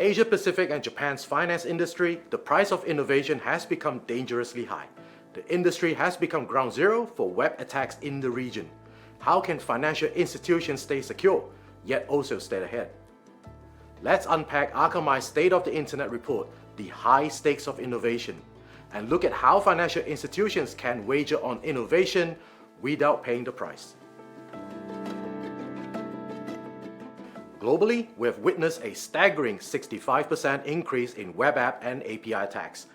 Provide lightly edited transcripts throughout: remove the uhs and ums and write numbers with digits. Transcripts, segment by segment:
Asia Pacific and Japan's finance industry, the price of innovation has become dangerously high. The industry has become ground zero for web attacks in the region. How can financial institutions stay secure, yet also stay ahead? Let's unpack Akamai's State of the Internet report, The High Stakes of Innovation, and look at how financial institutions can wager on innovation without paying the price. Globally, we have witnessed a staggering 65% increase in web app and API attacks.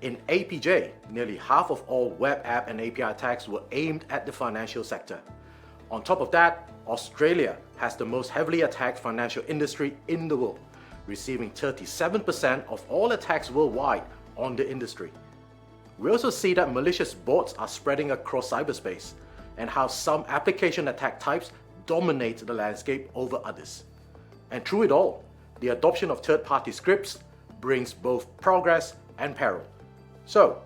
In APJ, nearly half of all web app and API attacks were aimed at the financial sector. On top of that, Australia has the most heavily attacked financial industry in the world, receiving 37% of all attacks worldwide on the industry. We also see that malicious bots are spreading across cyberspace, and how some application attack types dominate the landscape over others. And through it all, the adoption of third-party scripts brings both progress and peril. So,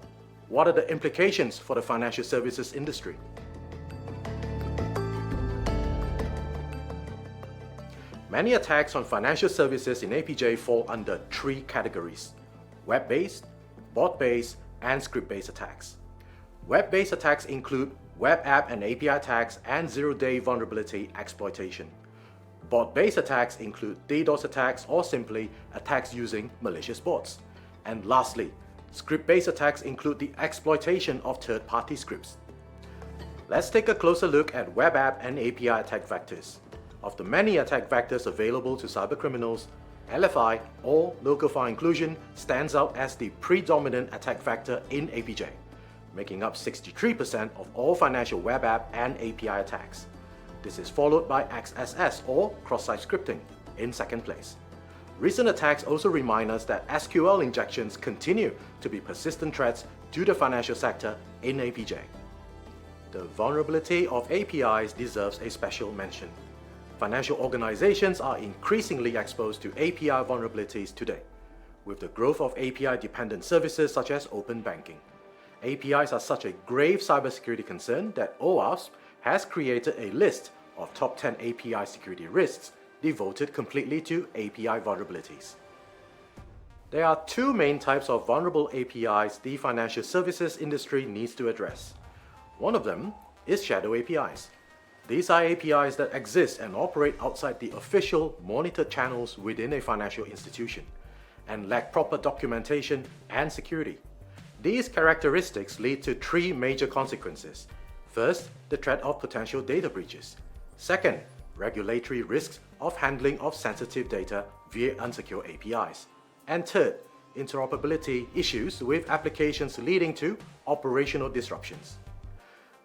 what are the implications for the financial services industry? Many attacks on financial services in APJ fall under three categories: web-based, bot-based, and script-based attacks. Web-based attacks include web app and API attacks and zero-day vulnerability exploitation. Bot-based attacks include DDoS attacks or simply attacks using malicious bots. And lastly, script-based attacks include the exploitation of third-party scripts. Let's take a closer look at web app and API attack vectors. Of the many attack vectors available to cybercriminals, LFI or local file inclusion stands out as the predominant attack vector in APJ, making up 63% of all financial web app and API attacks. This is followed by XSS or cross-site scripting in second place. Recent attacks also remind us that SQL injections continue to be persistent threats to the financial sector in APJ. The vulnerability of APIs deserves a special mention. Financial organizations are increasingly exposed to API vulnerabilities today, with the growth of API-dependent services such as open banking. APIs are such a grave cybersecurity concern that OWASP has created a list of top 10 API security risks devoted completely to API vulnerabilities. There are two main types of vulnerable APIs the financial services industry needs to address. One of them is shadow APIs. These are APIs that exist and operate outside the official monitored channels within a financial institution and lack proper documentation and security. These characteristics lead to three major consequences. First, the threat of potential data breaches. Second, regulatory risks of handling of sensitive data via unsecured APIs. And third, interoperability issues with applications leading to operational disruptions.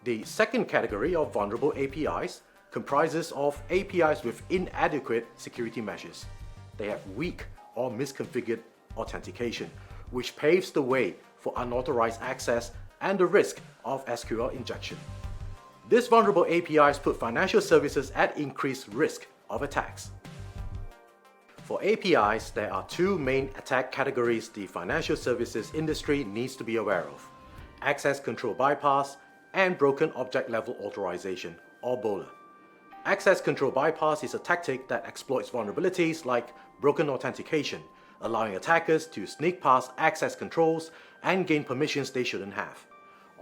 The second category of vulnerable APIs comprises of APIs with inadequate security measures. They have weak or misconfigured authentication, which paves the way for unauthorized access and the risk of SQL injection. These vulnerable APIs put financial services at increased risk of attacks. For APIs, there are two main attack categories the financial services industry needs to be aware of: access control bypass and broken object level authorization, or BOLA. Access control bypass is a tactic that exploits vulnerabilities like broken authentication, allowing attackers to sneak past access controls and gain permissions they shouldn't have.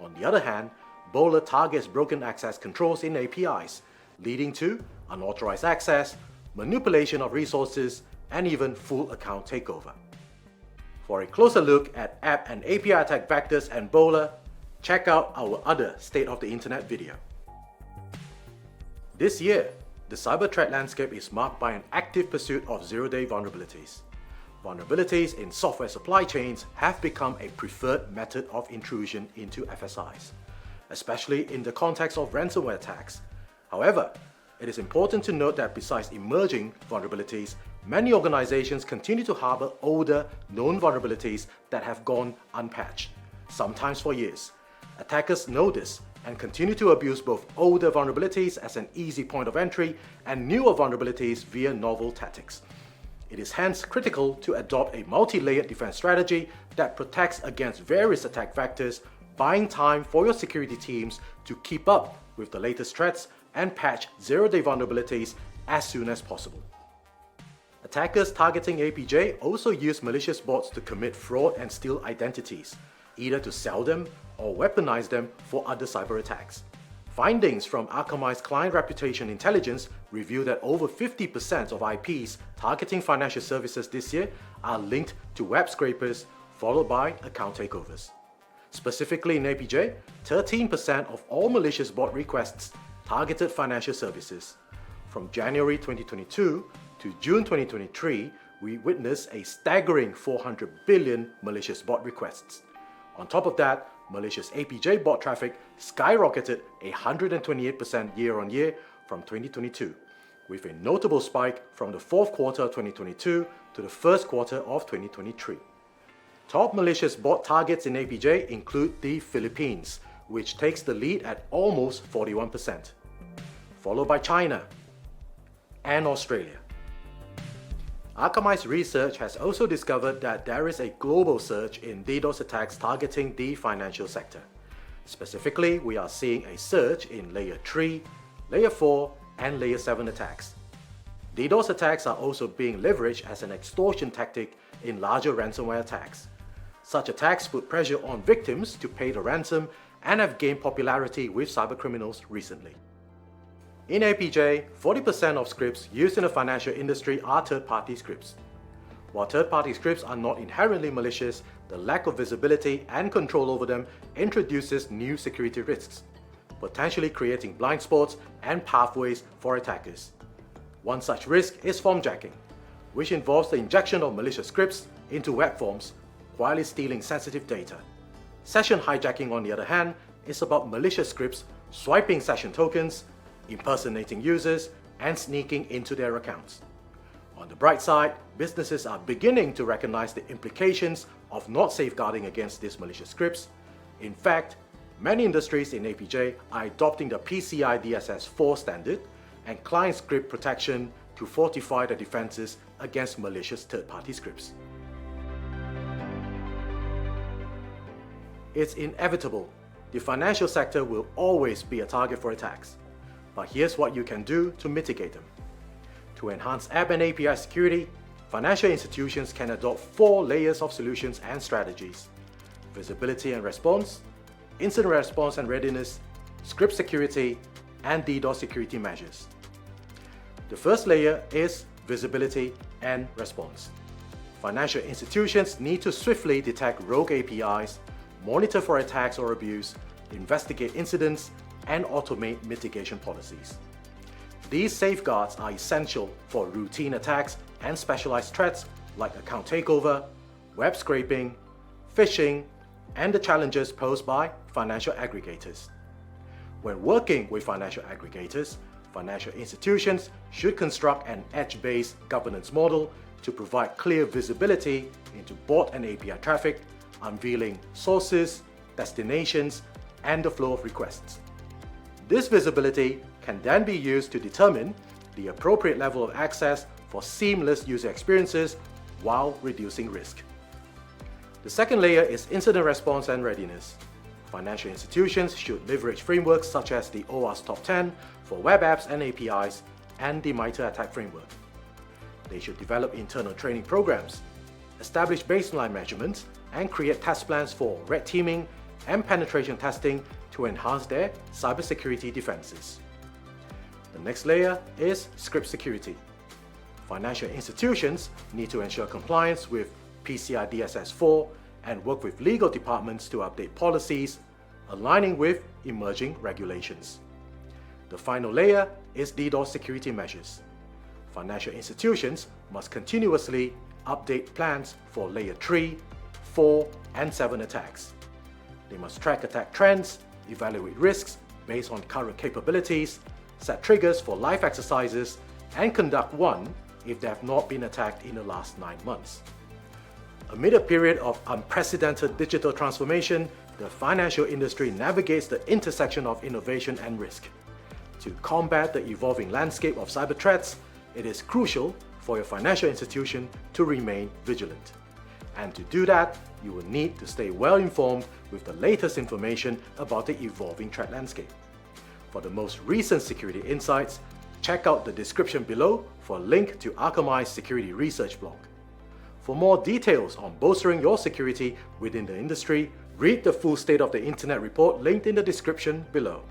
On the other hand, BOLA targets broken access controls in APIs, leading to unauthorized access, manipulation of resources, and even full account takeover. For a closer look at app and API attack vectors and BOLA, check out our other State of the Internet video. This year, the cyber threat landscape is marked by an active pursuit of zero-day vulnerabilities. Vulnerabilities in software supply chains have become a preferred method of intrusion into FSIs, especially in the context of ransomware attacks. However, it is important to note that besides emerging vulnerabilities, many organizations continue to harbor older, known vulnerabilities that have gone unpatched, sometimes for years. Attackers know this and continue to abuse both older vulnerabilities as an easy point of entry and newer vulnerabilities via novel tactics. It is hence critical to adopt a multi-layered defense strategy that protects against various attack vectors, buying time for your security teams to keep up with the latest threats and patch zero-day vulnerabilities as soon as possible. Attackers targeting APJ also use malicious bots to commit fraud and steal identities, either to sell them or weaponize them for other cyber attacks. Findings from Akamai's client reputation intelligence reveal that over 50% of IPs targeting financial services this year are linked to web scrapers, followed by account takeovers. Specifically in APJ, 13% of all malicious bot requests targeted financial services. From January 2022 to June 2023, we witnessed a staggering 400 billion malicious bot requests. On top of that, malicious APJ bot traffic skyrocketed 128% year-on-year from 2022, with a notable spike from the fourth quarter of 2022 to the first quarter of 2023. Top malicious bot targets in APJ include the Philippines, which takes the lead at almost 41%, followed by China and Australia. Akamai's research has also discovered that there is a global surge in DDoS attacks targeting the financial sector. Specifically, we are seeing a surge in Layer 3, Layer 4, and Layer 7 attacks. DDoS attacks are also being leveraged as an extortion tactic in larger ransomware attacks. Such attacks put pressure on victims to pay the ransom and have gained popularity with cybercriminals recently. In APJ, 40% of scripts used in the financial industry are third-party scripts. While third-party scripts are not inherently malicious, the lack of visibility and control over them introduces new security risks, potentially creating blind spots and pathways for attackers. One such risk is formjacking, which involves the injection of malicious scripts into web forms while stealing sensitive data. Session hijacking, on the other hand, is about malicious scripts swiping session tokens, impersonating users, and sneaking into their accounts. On the bright side, businesses are beginning to recognize the implications of not safeguarding against these malicious scripts. In fact, many industries in APJ are adopting the PCI DSS 4 standard and client script protection to fortify the defenses against malicious third-party scripts. It's inevitable. The financial sector will always be a target for attacks. But here's what you can do to mitigate them. To enhance app and API security, financial institutions can adopt 4 layers of solutions and strategies: visibility and response, incident response and readiness, script security, and DDoS security measures. The first layer is visibility and response. Financial institutions need to swiftly detect rogue APIs, monitor for attacks or abuse, investigate incidents, and automate mitigation policies. These safeguards are essential for routine attacks and specialized threats like account takeover, web scraping, phishing, and the challenges posed by financial aggregators. When working with financial aggregators, financial institutions should construct an edge-based governance model to provide clear visibility into bot and API traffic, unveiling sources, destinations, and the flow of requests. This visibility can then be used to determine the appropriate level of access for seamless user experiences while reducing risk. The second layer is incident response and readiness. Financial institutions should leverage frameworks such as the OWASP Top 10 for web apps and APIs and the MITRE ATT&CK framework. They should develop internal training programs, establish baseline measurements, and create test plans for red teaming and penetration testing to enhance their cybersecurity defenses. The next layer is script security. Financial institutions need to ensure compliance with PCI DSS 4 and work with legal departments to update policies, aligning with emerging regulations. The final layer is DDoS security measures. Financial institutions must continuously update plans for Layer 3, 4, and 7 attacks. They must track attack trends, evaluate risks based on current capabilities, set triggers for live exercises, and conduct one if they have not been attacked in the last 9 months. Amid a period of unprecedented digital transformation, the financial industry navigates the intersection of innovation and risk. To combat the evolving landscape of cyber threats, it is crucial for your financial institution to remain vigilant. And to do that, you will need to stay well informed with the latest information about the evolving threat landscape. For the most recent security insights, Check out the description below for a link to Akamai's security research blog. For more details on bolstering your security within the industry, read the full State of the Internet report linked in the description below.